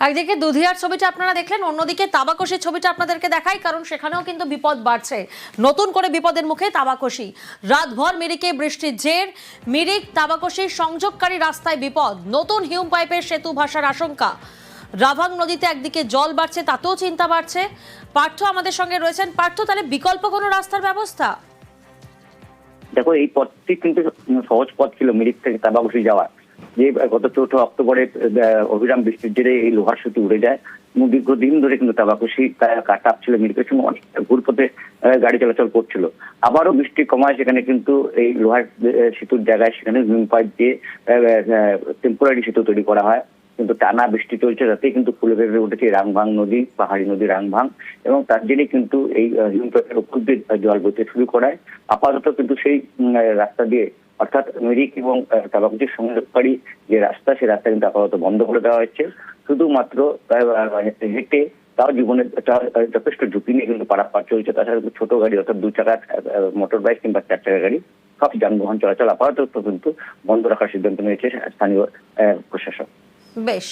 একদিকে দুধিয়ার ছবিটা আপনারা দেখলেন, অন্যদিকে তাবাকশির ছবিটা আপনাদেরকে দেখাই, কারণ সেখানেও কিন্তু বিপদ বাড়ছে। নতুন করে বিপদের মুখে তাবাকশি। রাতভর মিরিকে বৃষ্টির জের, মিরিক তাবাকশির সংযোগকারী রাস্তায় বিপদ, নতুন হিউম পাইপের সেতু ভাসার আশঙ্কা। রাভাং নদীতে একদিকে জল বাড়ছে, তাতেও চিন্তা বাড়ছে। পার্থ আমাদের সঙ্গে রয়েছেন। পার্থ, তাহলে বিকল্প কোনো রাস্তার ব্যবস্থা? দেখো, এই পথটি কিন্তু সহজ পথ ছিল মিরিক থেকে তাবাকশি যাওয়ার। যে গত 4 অক্টোবরে অবিরাম বৃষ্টির জেরে এই লোহার সেতু উড়ে যায়। দীর্ঘদিন ধরে কিন্তু তাবাকশি কাটাপ ছিল, মিরিকের সঙ্গে অনেক ঘুরপথে গাড়ি চলাচল করছিল। আবারও বৃষ্টি কমায় সেখানে কিন্তু এই লোহার সেতুর জায়গায় সেখানে হিউম পাইপ দিয়ে টেম্পোরারি সেতু তৈরি করা হয়। কিন্তু টানা বৃষ্টি চলছে, তাতেই কিন্তু ফুলে ফেপে উঠেছে রাংভাং নদী, পাহাড়ি নদী রাংভাং, এবং তার জেরে কিন্তু এই হিউম পাইপের উপর দিয়ে জল বইতে শুরু করায়। আপাতত কিন্তু সেই রাস্তা দিয়ে, অর্থাৎ মিরিক এবং তাবাকশির সংযোগকারী যে রাস্তা, সেই রাস্তা কিন্তু আপাতত বন্ধ করে দেওয়া হচ্ছে। শুধুমাত্র হেঁটে, তাও জীবনের যথেষ্ট ঝুঁকি নিয়ে কিন্তু পারাপার চলছে। তাছাড়া কিন্তু ছোট গাড়ি, অর্থাৎ 2 চাকা মোটর বাইক কিংবা 4 চাকা গাড়ি, সব যানবাহন চলাচল আপাতত কিন্তু বন্ধ রাখার সিদ্ধান্ত নিয়েছে স্থানীয় প্রশাসন। বেশ।